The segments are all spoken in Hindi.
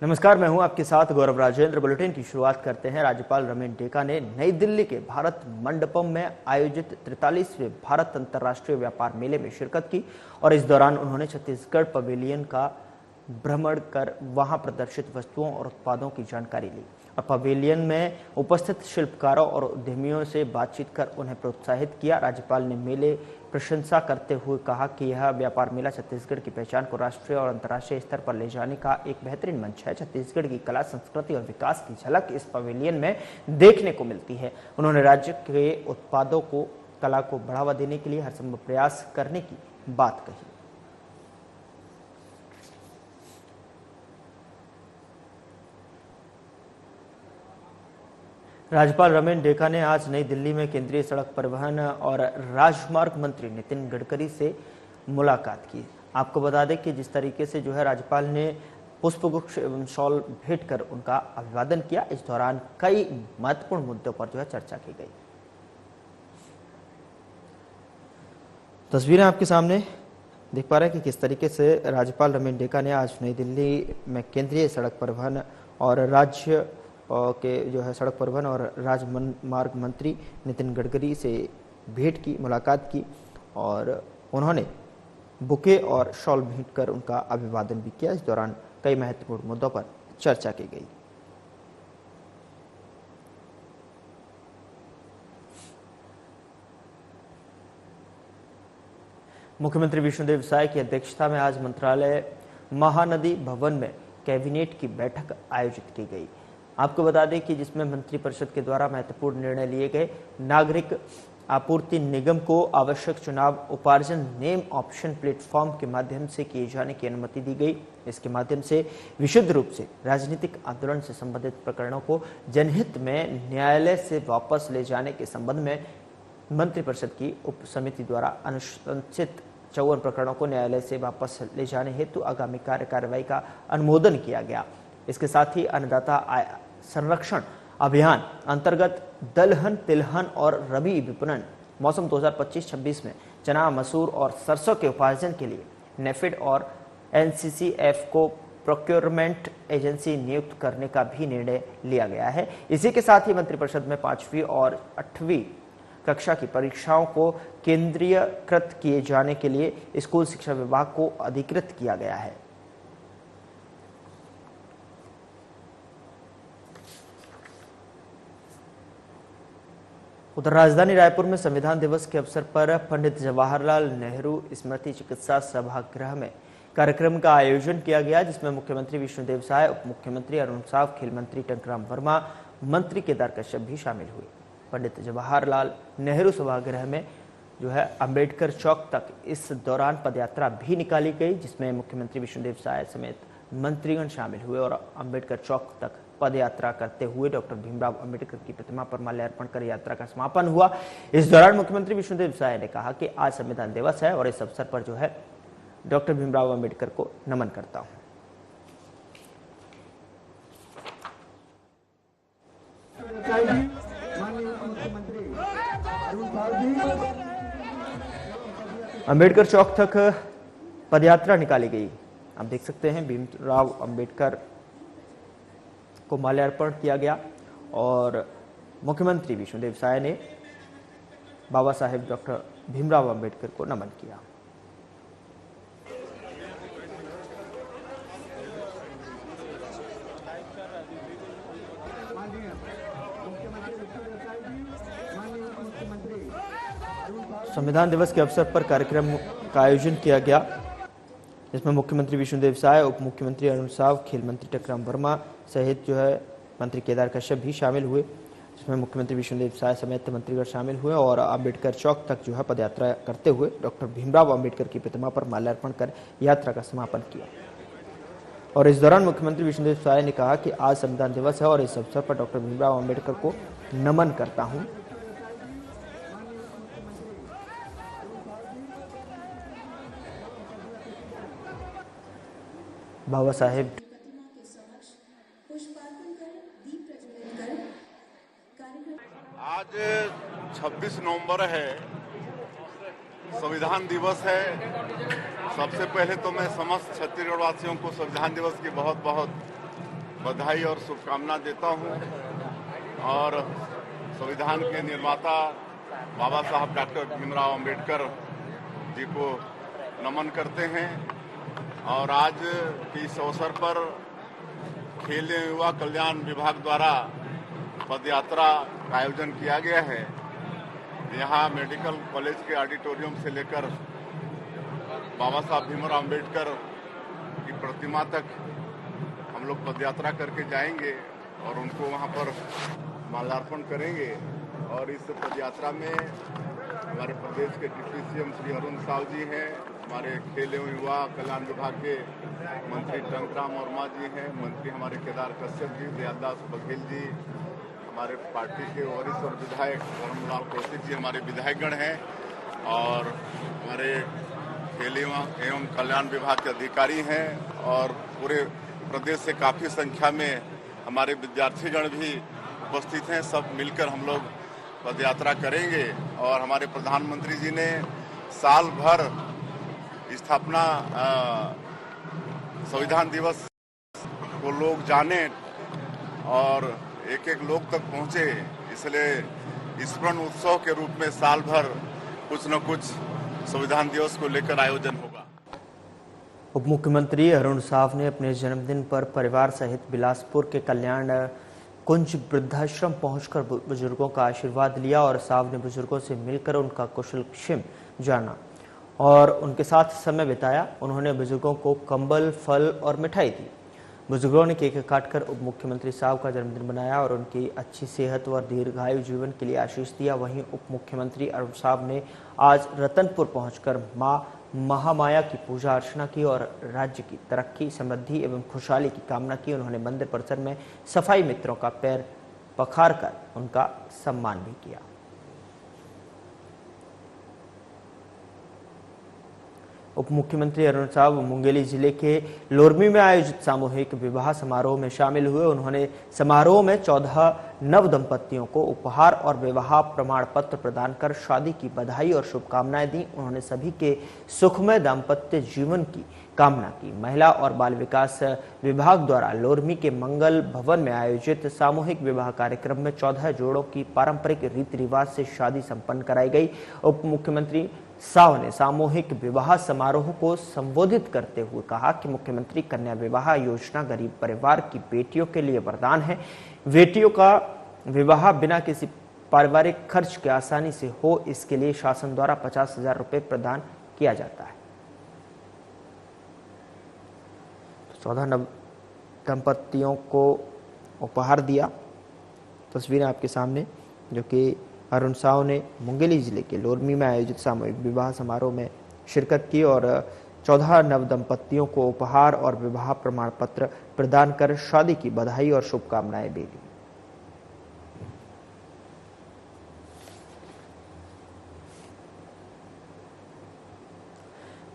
नमस्कार, मैं हूं आपके साथ गौरव राजेंद्र। बुलेटिन की शुरुआत करते हैं। राज्यपाल रमेश डेका ने नई दिल्ली के भारत मंडपम में आयोजित 43वें भारत अंतर्राष्ट्रीय व्यापार मेले में शिरकत की और इस दौरान उन्होंने छत्तीसगढ़ पवेलियन का भ्रमण कर वहां प्रदर्शित वस्तुओं और उत्पादों की जानकारी ली और पवेलियन में उपस्थित शिल्पकारों और उद्यमियों से बातचीत कर उन्हें प्रोत्साहित किया। राज्यपाल ने मेले प्रशंसा करते हुए कहा कि यह व्यापार मेला छत्तीसगढ़ की पहचान को राष्ट्रीय और अंतर्राष्ट्रीय स्तर पर ले जाने का एक बेहतरीन मंच है। छत्तीसगढ़ की कला, संस्कृति और विकास की झलक इस पवेलियन में देखने को मिलती है। उन्होंने राज्य के उत्पादों को, कला को बढ़ावा देने के लिए हर संभव प्रयास करने की बात कही। राज्यपाल रमेश डेका ने आज नई दिल्ली में केंद्रीय सड़क परिवहन और राजमार्ग मंत्री नितिन गडकरी से मुलाकात की। आपको बता दें कि जिस तरीके से राज्यपाल ने पुष्पगुच्छ एवं शॉल भेंट कर उनका अभिवादन किया, इस दौरान कई महत्वपूर्ण मुद्दों पर चर्चा की गई। तस्वीरें आपके सामने देख पा रहे हैं कि किस तरीके से राज्यपाल रमेश डेका ने आज नई दिल्ली में केंद्रीय सड़क परिवहन और राज्य के सड़क परिवहन और राजमार्ग मंत्री नितिन गडकरी से भेंट की, मुलाकात की और उन्होंने बुके और शॉल भेंट कर उनका अभिवादन भी किया। इस दौरान कई महत्वपूर्ण मुद्दों पर चर्चा की गई। मुख्यमंत्री विष्णुदेव साय की अध्यक्षता में आज मंत्रालय महानदी भवन में कैबिनेट की बैठक आयोजित की गई। आपको बता दें कि जिसमें मंत्रिपरिषद के द्वारा महत्वपूर्ण निर्णय लिए गए। नागरिक आपूर्ति निगम को आवश्यक चुनाव उपार्जन नेम ऑप्शन प्लेटफॉर्म के माध्यम से किए जाने की अनुमति दी गई। इसके माध्यम से विशुद्ध रूप से राजनीतिक आंदोलन से संबंधित प्रकरणों को जनहित में न्यायालय से वापस ले जाने के संबंध में मंत्रिपरिषद की उप समिति द्वारा अनुशंसित 54 प्रकरणों को न्यायालय से वापस ले जाने हेतु आगामी कार्यवाही का अनुमोदन किया गया। इसके साथ ही अन्नदाता आय संरक्षण अभियान अंतर्गत दलहन, तिलहन और रबी विपणन मौसम 2025-26 में चना, मसूर और सरसों के उपार्जन के लिए नेफेड और एनसीसीएफ को प्रोक्योरमेंट एजेंसी नियुक्त करने का भी निर्णय लिया गया है। इसी के साथ ही मंत्रिपरिषद में 5वीं और 8वीं कक्षा की परीक्षाओं को केंद्रीयकृत किए जाने के लिए स्कूल शिक्षा विभाग को अधिकृत किया गया है। उधर राजधानी रायपुर में संविधान दिवस के अवसर पर पंडित जवाहरलाल नेहरू स्मृति चिकित्सा सभागृह में कार्यक्रम का आयोजन किया गया, जिसमें मुख्यमंत्री विष्णुदेव साय, उप मुख्यमंत्री अरुण साव, खेल मंत्री टंकराम वर्मा, मंत्री केदार कश्यप भी शामिल हुए। पंडित जवाहरलाल नेहरू सभागृह में अंबेडकर चौक तक इस दौरान पदयात्रा भी निकाली गई, जिसमें मुख्यमंत्री विष्णुदेव साय समेत मंत्रीगण शामिल हुए और अंबेडकर चौक तक पदयात्रा करते हुए डॉक्टर भीमराव अंबेडकर की प्रतिमा पर माल्यार्पण कर यात्रा का समापन हुआ। इस दौरान मुख्यमंत्री विष्णुदेव साय ने कहा कि आज संविधान दिवस है और इस अवसर पर डॉक्टर भीमराव अंबेडकर को नमन करता हूं। अंबेडकर चौक तक पदयात्रा निकाली गई। आप देख सकते हैं भीमराव अंबेडकर को माल्यार्पण किया गया और मुख्यमंत्री विष्णुदेव साय ने बाबा साहेब डॉक्टर भीमराव अंबेडकर को नमन किया। संविधान दिवस के अवसर पर कार्यक्रम का आयोजन किया गया, जिसमें मुख्यमंत्री विष्णुदेव साय, उप मुख्यमंत्री अरुण साव, खेल मंत्री टंकराम वर्मा सहित मंत्री केदार कश्यप भी शामिल हुए, जिसमें मुख्यमंत्री विष्णुदेव साय समेत मंत्रीगण शामिल हुए और अंबेडकर चौक तक पदयात्रा करते हुए डॉक्टर भीमराव अंबेडकर की प्रतिमा पर माल्यार्पण कर यात्रा का समापन किया। और इस दौरान मुख्यमंत्री विष्णुदेव साय ने कहा कि आज संविधान दिवस है और इस अवसर पर डॉक्टर भीमराव अंबेडकर को नमन करता हूं। बाबा साहेब आज 26 नवंबर है, संविधान दिवस है। सबसे पहले तो मैं समस्त छत्तीसगढ़ वासियों को संविधान दिवस की बहुत बहुत बधाई और शुभकामना देता हूं और संविधान के निर्माता बाबा साहब डॉक्टर भीमराव अंबेडकर जी को नमन करते हैं। और आज के इस अवसर पर खेल एवं युवा कल्याण विभाग द्वारा पदयात्रा का आयोजन किया गया है। यहाँ मेडिकल कॉलेज के ऑडिटोरियम से लेकर बाबा साहब भीमराव अंबेडकर की प्रतिमा तक हम लोग पदयात्रा करके जाएंगे और उनको वहाँ पर माल्यार्पण करेंगे। और इस पदयात्रा में हमारे प्रदेश के डिप्टी सीएम श्री अरुण साव जी हैं, हमारे खेल एवं युवा कल्याण विभाग के मंत्री टंकराम वर्मा जी हैं, मंत्री हमारे केदार कश्यप जी, दयालदास बघेल जी, हमारे पार्टी के वरिष्ठ और विधायक धर्मलाल कौशिक जी हमारे विधायकगण हैं और हमारे खेल एवं कल्याण विभाग के अधिकारी हैं और पूरे प्रदेश से काफ़ी संख्या में हमारे विद्यार्थीगण भी उपस्थित हैं। सब मिलकर हम लोग पदयात्रा करेंगे और हमारे प्रधानमंत्री जी ने साल भर स्थापना संविधान दिवस को लोग जाने और एक एक लोग तक पहुंचे, इसलिए स्मरण उत्सव के रूप में साल भर कुछ न कुछ संविधान दिवस को लेकर आयोजन होगा। उप मुख्यमंत्री अरुण साव ने अपने जन्मदिन पर परिवार सहित बिलासपुर के कल्याण कुंज वृद्धाश्रम पहुंचकर बुजुर्गों का आशीर्वाद लिया और साव ने बुजुर्गों से मिलकर उनका कुशलक्षेम जाना और उनके साथ समय बिताया। उन्होंने बुजुर्गों को कंबल, फल और मिठाई दी। बुजुर्गों ने केक काटकर उप मुख्यमंत्री साव का जन्मदिन मनाया और उनकी अच्छी सेहत व दीर्घायु जीवन के लिए आशीष दिया। वहीं उप मुख्यमंत्री अरुण साव ने आज रतनपुर पहुंचकर मां महामाया की पूजा अर्चना की और राज्य की तरक्की, समृद्धि एवं खुशहाली की कामना की। उन्होंने मंदिर परिसर में सफाई मित्रों का पैर पखारकर उनका सम्मान भी किया। उप मुख्यमंत्री अरुण साव मुंगेली जिले के लोरमी में आयोजित सामूहिक विवाह समारोह में शामिल हुए। उन्होंने समारोह में 14 नव दंपतियों को उपहार और विवाह प्रमाण पत्र प्रदान कर शादी की बधाई और शुभकामनाएं दी। उन्होंने सभी के सुखमय दाम्पत्य जीवन की कामना की। महिला और बाल विकास विभाग द्वारा लोरमी के मंगल भवन में आयोजित सामूहिक विवाह कार्यक्रम में 14 जोड़ों की पारंपरिक रीति रिवाज से शादी संपन्न कराई गई। उप मुख्यमंत्री साव ने सामूहिक विवाह समारोह को संबोधित करते हुए कहा कि मुख्यमंत्री कन्या विवाह योजना गरीब परिवार की बेटियों के लिए वरदान है। बेटियों का विवाह बिना किसी पारिवारिक खर्च के आसानी से हो, इसके लिए शासन द्वारा 50,000 रुपए प्रदान किया जाता है। 14 नव दंपतियों को उपहार दिया। तस्वीरें आपके सामने, जो कि अरुण साव ने मुंगेली जिले के लोरमी में आयोजित सामूहिक विवाह समारोह में शिरकत की और 14 नव दंपतियों को उपहार और विवाह प्रमाण पत्र प्रदान कर शादी की बधाई और शुभकामनाएं भी दी।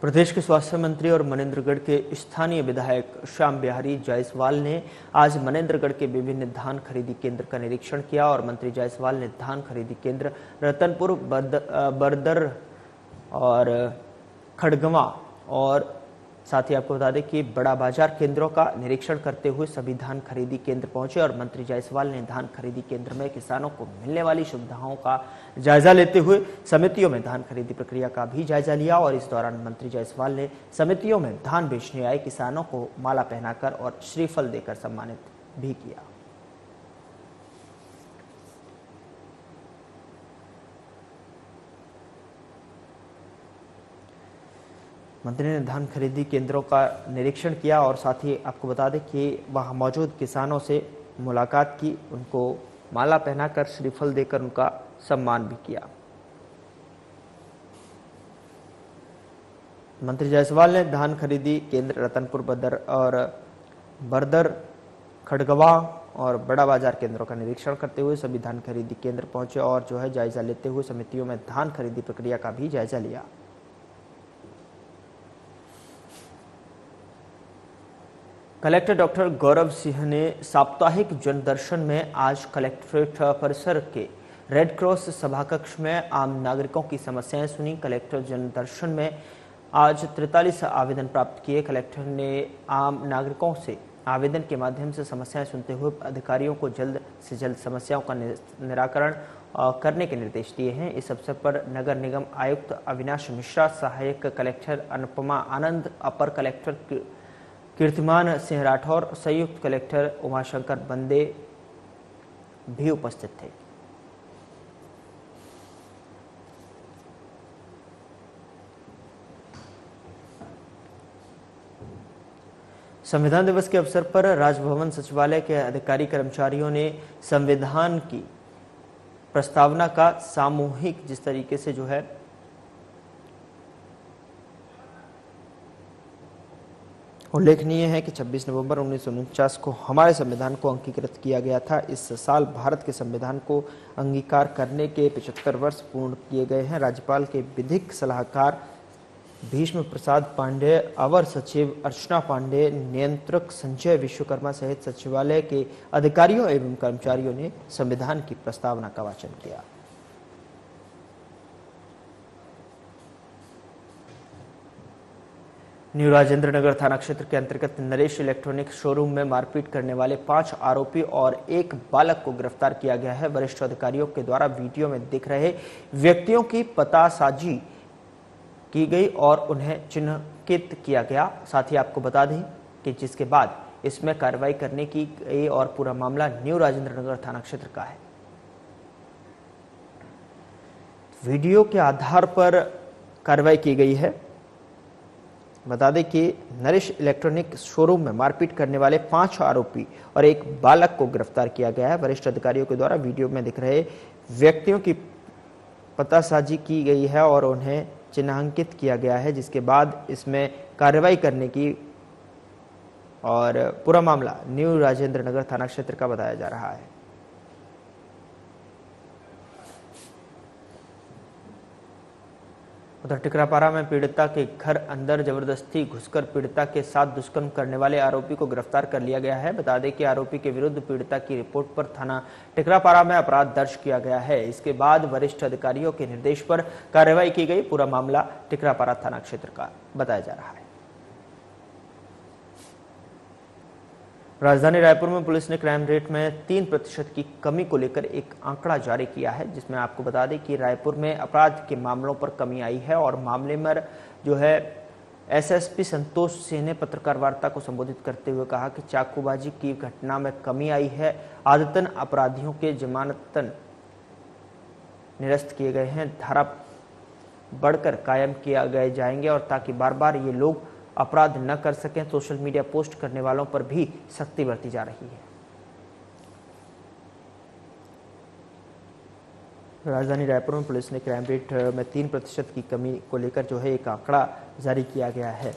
प्रदेश के स्वास्थ्य मंत्री और मनेंद्रगढ़ के स्थानीय विधायक श्याम बिहारी जायसवाल ने आज मनेंद्रगढ़ के विभिन्न धान खरीदी केंद्र का निरीक्षण किया और मंत्री जायसवाल ने धान खरीदी केंद्र रतनपुर, बरदर और खड़गवा और साथ ही आपको बता दें कि बड़ा बाजार केंद्रों का निरीक्षण करते हुए सभी धान खरीदी केंद्र पहुंचे और मंत्री जायसवाल ने धान खरीदी केंद्र में किसानों को मिलने वाली सुविधाओं का जायजा लेते हुए समितियों में धान खरीदी प्रक्रिया का भी जायजा लिया और इस दौरान मंत्री जायसवाल ने समितियों में धान बेचने आए किसानों को माला पहनाकर और श्रीफल देकर सम्मानित भी किया। मंत्री ने धान खरीदी केंद्रों का निरीक्षण किया और साथ ही आपको बता दें कि वहां मौजूद किसानों से मुलाकात की, उनको माला पहनाकर श्रीफल देकर उनका सम्मान भी किया। मंत्री जायसवाल ने धान खरीदी केंद्र रतनपुर, बरदर, खड़गवा और बड़ा बाजार केंद्रों का निरीक्षण करते हुए सभी धान खरीदी केंद्र पहुंचे और जायजा लेते हुए समितियों में धान खरीदी प्रक्रिया का भी जायजा लिया। कलेक्टर डॉक्टर गौरव सिंह ने साप्ताहिक जनदर्शन में आज कलेक्ट्रेट परिसर के रेड क्रॉस सभाकक्ष में आम नागरिकों की समस्याएं सुनी। कलेक्टर जनदर्शन में आज 43 आवेदन प्राप्त किए। कलेक्टर ने आम नागरिकों से आवेदन के माध्यम से समस्याएं सुनते हुए अधिकारियों को जल्द से जल्द समस्याओं का निराकरण करने के निर्देश दिए हैं। इस अवसर पर नगर निगम आयुक्त अविनाश मिश्रा, सहायक कलेक्टर अनुपमा आनंद, अपर कलेक्टर कीर्तिमान सिंह राठौर, संयुक्त कलेक्टर उमाशंकर बंदे भी उपस्थित थे। संविधान दिवस के अवसर पर राजभवन सचिवालय के अधिकारी कर्मचारियों ने संविधान की प्रस्तावना का सामूहिक जिस तरीके से जो है उल्लेखनीय है कि 26 नवंबर 1949 को हमारे संविधान को अंगीकृत किया गया था। इस साल भारत के संविधान को अंगीकार करने के 75 वर्ष पूर्ण किए गए हैं। राज्यपाल के विधिक सलाहकार भीष्म प्रसाद पांडेय, अवर सचिव अर्चना पांडेय, नियंत्रक संजय विश्वकर्मा सहित सचिवालय के अधिकारियों एवं कर्मचारियों ने संविधान की प्रस्तावना का वाचन किया। न्यू राजेंद्र नगर थाना क्षेत्र के अंतर्गत नरेश इलेक्ट्रॉनिक शोरूम में मारपीट करने वाले 5 आरोपी और एक बालक को गिरफ्तार किया गया है। वरिष्ठ अधिकारियों के द्वारा वीडियो में दिख रहे व्यक्तियों की पतासाजी की गई और उन्हें चिन्हित किया गया। साथ ही आपको बता दें कि जिसके बाद इसमें कार्रवाई करने की गई और पूरा मामला न्यू राजेंद्र नगर थाना क्षेत्र का है। वीडियो के आधार पर कार्रवाई की गई है। बता दें कि नरेश इलेक्ट्रॉनिक शोरूम में मारपीट करने वाले 5 आरोपी और एक बालक को गिरफ्तार किया गया है। वरिष्ठ अधिकारियों के द्वारा वीडियो में दिख रहे व्यक्तियों की पतासाजी की गई है और उन्हें चिन्हांकित किया गया है, जिसके बाद इसमें कार्रवाई करने की और पूरा मामला न्यू राजेंद्र नगर थाना क्षेत्र का बताया जा रहा है। उधर टिकरापारा में पीड़िता के घर अंदर जबरदस्ती घुसकर पीड़िता के साथ दुष्कर्म करने वाले आरोपी को गिरफ्तार कर लिया गया है। बता दें कि आरोपी के विरुद्ध पीड़िता की रिपोर्ट पर थाना टिकरापारा में अपराध दर्ज किया गया है। इसके बाद वरिष्ठ अधिकारियों के निर्देश पर कार्रवाई की गई। पूरा मामला टिकरापारा थाना क्षेत्र का बताया जा रहा है। राजधानी रायपुर में पुलिस ने क्राइम रेट में 3% की कमी को लेकर एक आंकड़ा जारी किया है, जिसमें आपको बता दें कि रायपुर में अपराध के मामलों पर कमी आई है और मामले में जो है एसएसपी संतोष सिंह ने पत्रकार वार्ता को संबोधित करते हुए कहा कि चाकूबाजी की घटना में कमी आई है। आदतन अपराधियों के जमानतन निरस्त किए गए हैं, धारा बढ़कर कायम किया गए जाएंगे और ताकि बार बार ये लोग अपराध न कर सकें, सोशल मीडिया पोस्ट करने वालों पर भी सख्ती बरती जा रही है। राजधानी रायपुर में पुलिस ने क्राइम रेट में 3% की कमी को लेकर जो है एक आंकड़ा जारी किया गया है।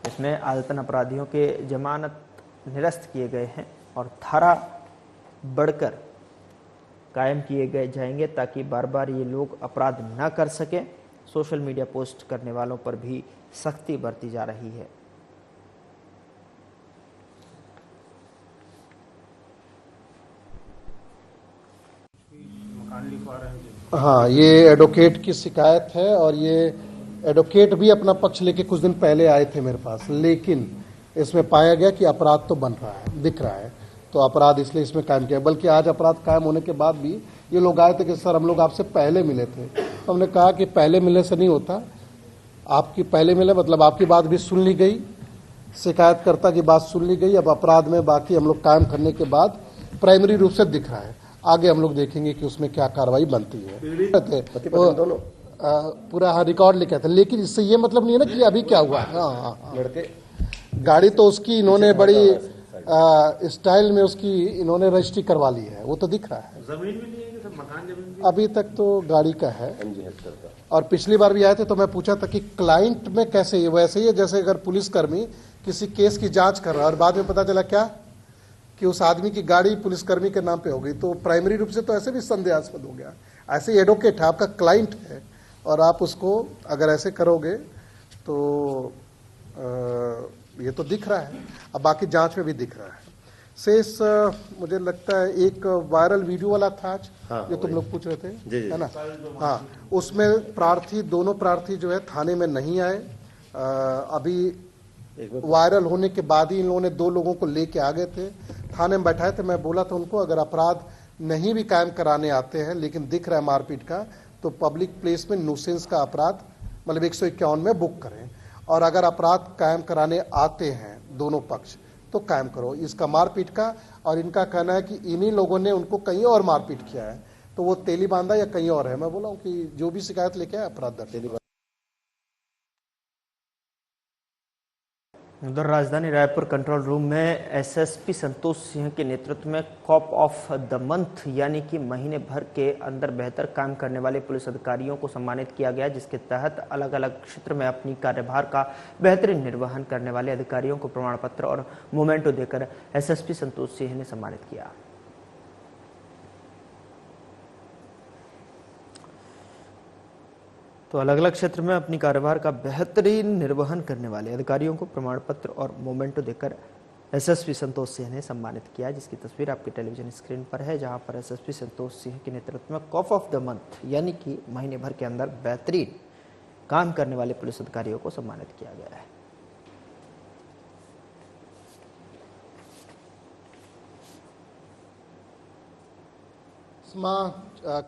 इसमें आदतन अपराधियों के जमानत निरस्त किए गए हैं और धारा बढ़कर कायम किए गए जाएंगे ताकि बार बार ये लोग अपराध न कर सकें। सोशल मीडिया पोस्ट करने वालों पर भी सख्ती बरती जा रही है। हाँ, ये एडवोकेट की शिकायत है और ये एडवोकेट भी अपना पक्ष लेके कुछ दिन पहले आए थे मेरे पास, लेकिन इसमें पाया गया कि अपराध तो बन रहा है, दिख रहा है, तो अपराध इसलिए इसमें कायम किया। बल्कि आज अपराध कायम होने के बाद भी ये लोग आए थे कि सर हम लोग आपसे पहले मिले थे। तो हमने कहा कि पहले मिलने से नहीं होता, आपकी पहले मिले मतलब आपकी बात भी सुन ली गई, शिकायतकर्ता की बात सुन ली गई। अब अपराध में बाकी हम लोग कायम करने के बाद प्राइमरी रूप से दिख रहा है, आगे हम लोग देखेंगे कि उसमें क्या कार्रवाई बनती है। पूरा रिकॉर्ड लिखा था, लेकिन इससे ये मतलब नहीं है ना कि अभी क्या हुआ। हाँ, लड़के गाड़ी तो उसकी इन्होंने बड़ी स्टाइल में उसकी इन्होंने रजिस्ट्री करवा ली है, वो तो दिख रहा है। जमीन भी नहीं है कि सब मकान जमीन अभी तक तो गाड़ी का है। और पिछली बार भी आए थे तो मैं पूछा था कि क्लाइंट में कैसे है, वैसे ही है जैसे अगर पुलिसकर्मी किसी केस की जांच कर रहा है और बाद में पता चला क्या कि उस आदमी की गाड़ी पुलिसकर्मी के नाम पे हो गई, तो प्राइमरी रूप से तो ऐसे भी संदेहास्पद हो गया। ऐसे ही एडवोकेट है, आपका क्लाइंट है और आप उसको अगर ऐसे करोगे तो ये तो दिख रहा है। अब बाकी जांच में भी दिख रहा है। शेष मुझे लगता है एक वायरल वीडियो वाला था आज, हाँ, जो तुम लोग पूछ रहे थे, है ना। हाँ, उसमें दोनों प्रार्थी जो है थाने में नहीं आए। अभी वायरल होने के बाद ही इन लोगों ने 2 लोगों को लेके आ गए थे, थाने में बैठाए थे। मैं बोला था उनको अगर अपराध नहीं भी कायम कराने आते हैं लेकिन दिख रहा है मारपीट का, तो पब्लिक प्लेस में न्यूसेंस का अपराध मतलब 151 में बुक करें, और अगर अपराध कायम कराने आते हैं दोनों पक्ष तो कायम करो इसका मारपीट का। और इनका कहना है कि इन्हीं लोगों ने उनको कहीं और मारपीट किया है, तो वो तेली बांधा या कहीं और है। मैं बोला हूँ कि जो भी शिकायत लेके आए अपराध दर्ज। उधर राजधानी रायपुर कंट्रोल रूम में एसएसपी संतोष सिंह के नेतृत्व में कॉप ऑफ द मंथ यानी कि महीने भर के अंदर बेहतर काम करने वाले पुलिस अधिकारियों को सम्मानित किया गया, जिसके तहत अलग अलग क्षेत्र में अपनी कार्यभार का बेहतरीन निर्वहन करने वाले अधिकारियों को प्रमाण पत्र और मोमेंटो देकर एसएसपी संतोष सिंह ने सम्मानित किया। तो अलग अलग क्षेत्र में अपनी कार्यभार का बेहतरीन निर्वहन करने वाले अधिकारियों को प्रमाण पत्र और मोमेंटो देकर एसएसपी संतोष सिंह ने सम्मानित किया, जिसकी तस्वीर आपके टेलीविजन स्क्रीन पर है, जहां पर एसएसपी संतोष सिंह के नेतृत्व में कॉप ऑफ द मंथ यानी कि महीने भर के अंदर बेहतरीन काम करने वाले पुलिस अधिकारियों को सम्मानित किया गया है।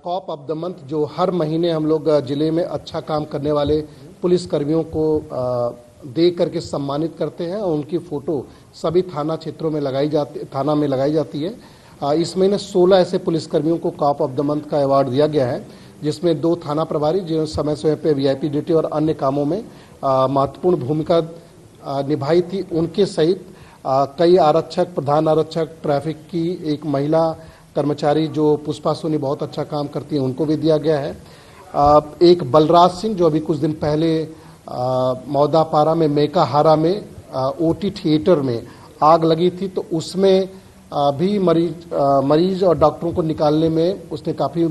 कॉप ऑफ द मंथ जो हर महीने हम लोग जिले में अच्छा काम करने वाले पुलिस कर्मियों को दे करके सम्मानित करते हैं, और उनकी फोटो सभी थाना क्षेत्रों में लगाई जाती है। इस महीने 16 ऐसे पुलिस कर्मियों को कॉप ऑफ द मंथ का अवार्ड दिया गया है, जिसमें 2 थाना प्रभारी जिन्होंने समय समय पे वीआईपी ड्यूटी और अन्य कामों में महत्वपूर्ण भूमिका निभाई थी, उनके सहित कई आरक्षक, प्रधान आरक्षक, ट्रैफिक की एक महिला कर्मचारी जो पुष्पा सोनी बहुत अच्छा काम करती है, उनको भी दिया गया है। एक बलराज सिंह जो अभी कुछ दिन पहले मौदापारा में मेकाहारा में ओटी थिएटर में आग लगी थी, तो उसमें भी मरीज और डॉक्टरों को निकालने में उसने काफ़ी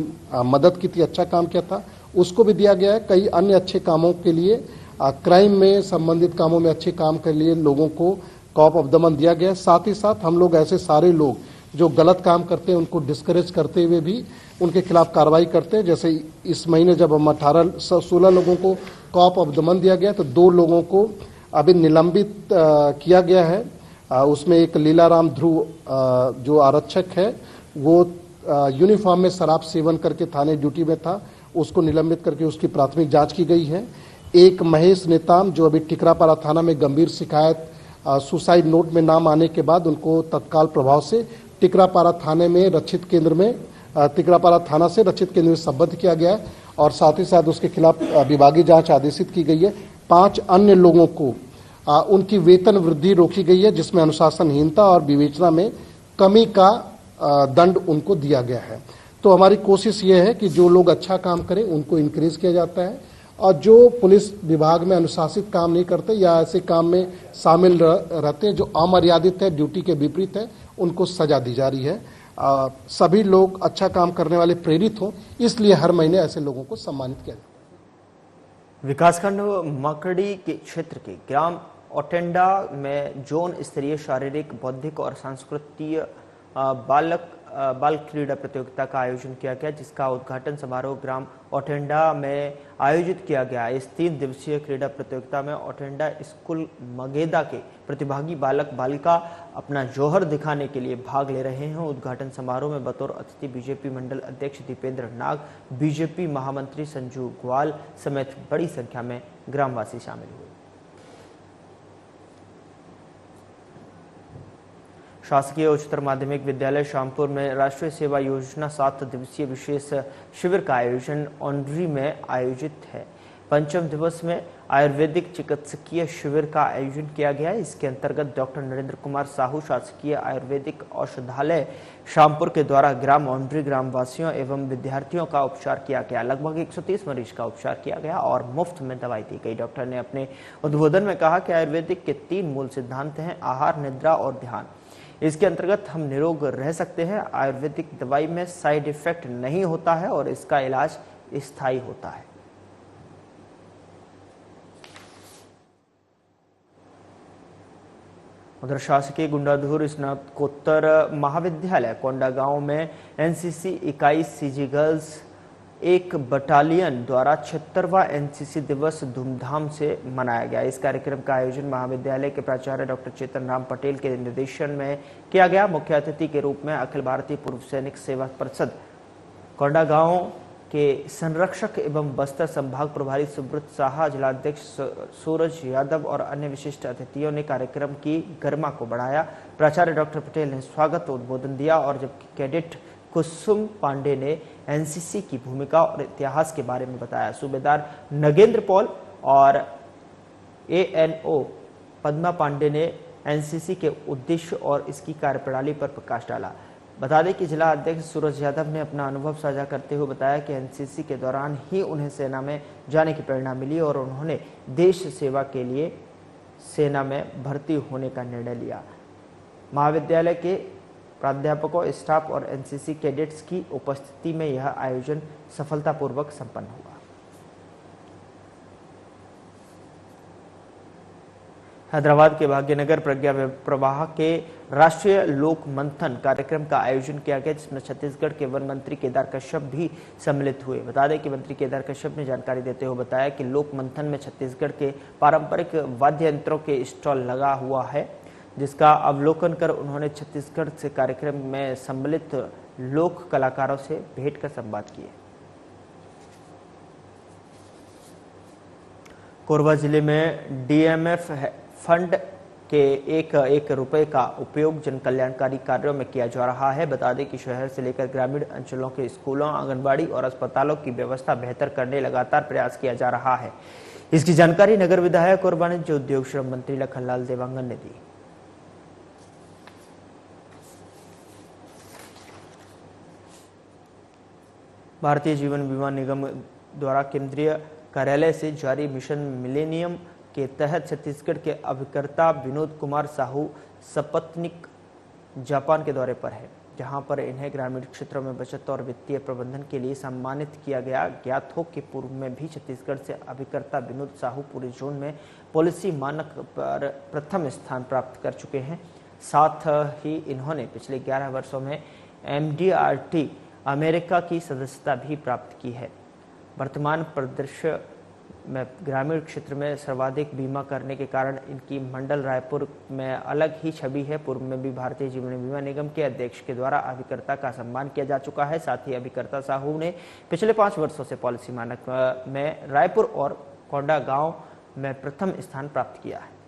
मदद की थी, अच्छा काम किया था, उसको भी दिया गया है। कई अन्य अच्छे कामों के लिए, क्राइम में संबंधित कामों में अच्छे काम के लिए लोगों को कॉप ऑफ द मंथ दिया गया है। साथ ही साथ हम लोग ऐसे सारे लोग जो गलत काम करते हैं उनको डिस्करेज करते हुए भी उनके खिलाफ कार्रवाई करते हैं। जैसे इस महीने जब हम 16 लोगों को कॉप ऑफ द मंथ दिया गया, तो 2 लोगों को अभी निलंबित किया गया है। उसमें एक लीलाराम ध्रुव जो आरक्षक है, वो यूनिफॉर्म में शराब सेवन करके थाने ड्यूटी में था, उसको निलंबित करके उसकी प्राथमिक जांच की गई है। एक महेश नेताम जो अभी टिकरापारा थाना में गंभीर शिकायत सुसाइड नोट में नाम आने के बाद उनको तत्काल प्रभाव से टिकरापारा थाने में रक्षित केंद्र में टिकरापारा थाना से रक्षित केंद्र में संबद्ध किया गया है, और साथ ही साथ उसके खिलाफ विभागीय जांच आदेशित की गई है। 5 अन्य लोगों को उनकी वेतन वृद्धि रोकी गई है, जिसमें अनुशासनहीनता और विवेचना में कमी का दंड उनको दिया गया है। तो हमारी कोशिश ये है कि जो लोग अच्छा काम करें उनको इंक्रीज किया जाता है, और जो पुलिस विभाग में अनुशासित काम नहीं करते या ऐसे काम में शामिल रहते हैं जो अमर्यादित है, ड्यूटी के विपरीत है, उनको सजा दी जा रही है। सभी लोग अच्छा काम करने वाले प्रेरित हों, इसलिए हर महीने ऐसे लोगों को सम्मानित किया जाता है। विकासखंड मकड़ी के क्षेत्र के ग्राम ओटेंडा में जोन स्तरीय शारीरिक, बौद्धिक और सांस्कृतिक बाल क्रीड़ा प्रतियोगिता का आयोजन किया गया, जिसका उद्घाटन समारोह ग्राम ओटेंडा में आयोजित किया गया। इस 3 दिवसीय क्रीड़ा प्रतियोगिता में ओटेंडा स्कूल मगेदा के प्रतिभागी बालक बालिका अपना जौहर दिखाने के लिए भाग ले रहे हैं। उद्घाटन समारोह में बतौर अतिथि बीजेपी मंडल अध्यक्ष दीपेंद्र नाग, बीजेपी महामंत्री संजू ग्वाल समेत बड़ी संख्या में ग्रामवासी शामिल हुए। शासकीय उच्चतर माध्यमिक विद्यालय शामपुर में राष्ट्रीय सेवा योजना 7 दिवसीय विशेष शिविर का आयोजन औंढरी में आयोजित है। 5वें दिवस में आयुर्वेदिक चिकित्सकीय शिविर का आयोजन किया गया। इसके अंतर्गत डॉक्टर नरेंद्र कुमार साहू शासकीय आयुर्वेदिक औषधालय शामपुर के द्वारा ग्राम औंढरी ग्रामवासियों एवं विद्यार्थियों का उपचार किया गया। लगभग 130 मरीज का उपचार किया गया और मुफ्त में दवाई दी गई। डॉक्टर ने अपने उद्बोधन में कहा कि आयुर्वेदिक के 3 मूल सिद्धांत हैं: आहार, निद्रा और ध्यान। इसके अंतर्गत हम निरोग रह सकते हैं। आयुर्वेदिक दवाई में साइड इफेक्ट नहीं होता है और इसका इलाज स्थायी होता है। उधर शासकीय गुंडाधुर स्नातकोत्तर महाविद्यालय कोंडागांव में एनसीसी इकाई सीजी गर्ल्स एक बटालियन द्वारा 76वां एनसीसी दिवस धूमधाम से मनाया गया। इस कार्यक्रम का आयोजन महाविद्यालय के प्राचार्य डॉक्टर चेतन राम पटेल के निर्देशन में किया गया। मुख्य अतिथि के रूप में अखिल भारतीय पूर्व सैनिक सेवा परिषद कोंडागांव के संरक्षक एवं बस्तर संभाग प्रभारी सुब्रत साहा, जिलाध्यक्ष सूरज यादव और अन्य विशिष्ट अतिथियों ने कार्यक्रम की गरिमा को बढ़ाया। प्राचार्य डॉक्टर पटेल ने स्वागत उद्बोधन दिया और जबकि कैडेट कुसुम पांडे ने एनसीसी की भूमिका और इतिहास के बारे में बताया। सूबेदार नगेंद्र पॉल और एएनओ पद्मा पांडे ने एनसीसी के उद्देश्य और इसकी कार्यप्रणाली पर प्रकाश डाला। बता दें कि जिला अध्यक्ष सूरज यादव ने अपना अनुभव साझा करते हुए बताया कि एनसीसी के दौरान ही उन्हें सेना में जाने की प्रेरणा मिली और उन्होंने देश सेवा के लिए सेना में भर्ती होने का निर्णय लिया। महाविद्यालय के प्राध्यापकों, स्टाफ और एनसीसी कैडेट्स की उपस्थिति में यह आयोजन सफलतापूर्वक संपन्न हुआ। हैदराबाद के भाग्यनगर प्रज्ञा प्रवाह के राष्ट्रीय लोक मंथन कार्यक्रम का आयोजन किया गया, जिसमें छत्तीसगढ़ के वन मंत्री केदार कश्यप भी सम्मिलित हुए। बता दें कि मंत्री केदार कश्यप ने जानकारी देते हुए बताया कि लोक मंथन में छत्तीसगढ़ के पारंपरिक वाद्य यंत्रों के स्टॉल लगा हुआ है, जिसका अवलोकन कर उन्होंने छत्तीसगढ़ से कार्यक्रम में सम्मिलित लोक कलाकारों से भेंट कर संवाद किए। कोरबा जिले में डीएमएफ फंड के एक रुपए का उपयोग जन कल्याणकारी कार्यों में किया जा रहा है। बता दें कि शहर से लेकर ग्रामीण अंचलों के स्कूलों, आंगनबाड़ी और अस्पतालों की व्यवस्था बेहतर करने लगातार प्रयास किया जा रहा है। इसकी जानकारी नगर विधायक और वाणिज्य उद्योग श्रम मंत्री लखनलाल देवांगन ने दी। भारतीय जीवन बीमा निगम द्वारा केंद्रीय कार्यालय से जारी मिशन मिलेनियम के तहत छत्तीसगढ़ के अभिकर्ता विनोद कुमार साहू सपत्निक जापान के दौरे पर है, जहां पर इन्हें ग्रामीण क्षेत्रों में बचत और वित्तीय प्रबंधन के लिए सम्मानित किया गया। ज्ञात हो कि पूर्व में भी छत्तीसगढ़ से अभिकर्ता विनोद साहू पूरे जोन में पॉलिसी मानक पर प्रथम स्थान प्राप्त कर चुके हैं। साथ ही इन्होंने पिछले 11 वर्षों में MDRT अमेरिका की सदस्यता भी प्राप्त की है। वर्तमान परिदृश्य में ग्रामीण क्षेत्र में सर्वाधिक बीमा करने के कारण इनकी मंडल रायपुर में अलग ही छवि है। पूर्व में भी भारतीय जीवन बीमा निगम के अध्यक्ष के द्वारा अभिकर्ता का सम्मान किया जा चुका है। साथ ही अभिकर्ता साहू ने पिछले 5 वर्षों से पॉलिसी मानक में रायपुर और कोंडागांव में प्रथम स्थान प्राप्त किया है।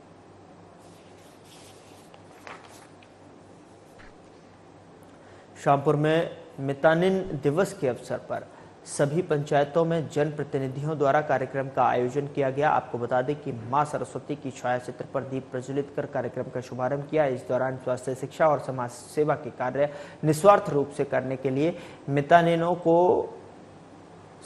शामपुर में मितानिन दिवस के अवसर पर सभी पंचायतों में जन प्रतिनिधियों द्वारा कार्यक्रम का आयोजन किया गया। आपको बता दें कि मां सरस्वती की छाया चित्र पर दीप प्रज्वलित कर कार्यक्रम का शुभारंभ किया। इस दौरान स्वास्थ्य, शिक्षा और समाज सेवा के कार्य निस्वार्थ रूप से करने के लिए मितानिनों को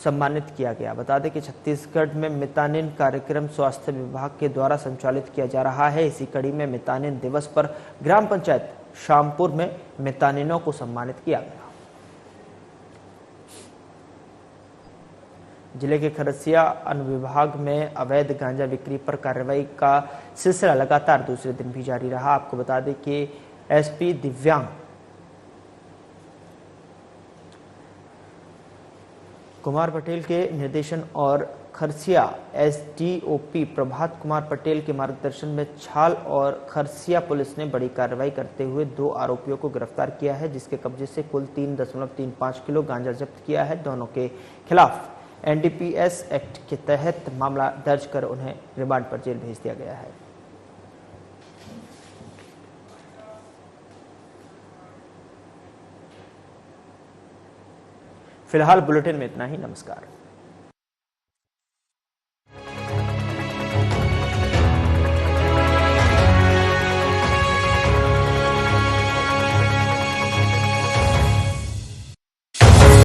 सम्मानित किया गया। बता दें कि छत्तीसगढ़ में मितानिन कार्यक्रम स्वास्थ्य विभाग के द्वारा संचालित किया जा रहा है। इसी कड़ी में मितानिन दिवस पर ग्राम पंचायत शामपुर में मितानिनों को सम्मानित किया गया। जिले के खरसिया अनुविभाग में अवैध गांजा बिक्री पर कार्रवाई का सिलसिला लगातार दूसरे दिन भी जारी रहा। आपको बता दें कि एसपी दिव्यांग कुमार पटेल के निर्देशन और खरसिया एसडीओपी प्रभात कुमार पटेल के मार्गदर्शन में छाल और खरसिया पुलिस ने बड़ी कार्रवाई करते हुए 2 आरोपियों को गिरफ्तार किया है, जिसके कब्जे से कुल 3.35 किलो गांजा जब्त किया है। दोनों के खिलाफ NDPS एक्ट के तहत मामला दर्ज कर उन्हें रिमांड पर जेल भेज दिया गया है। फिलहाल बुलेटिन में इतना ही। नमस्कार।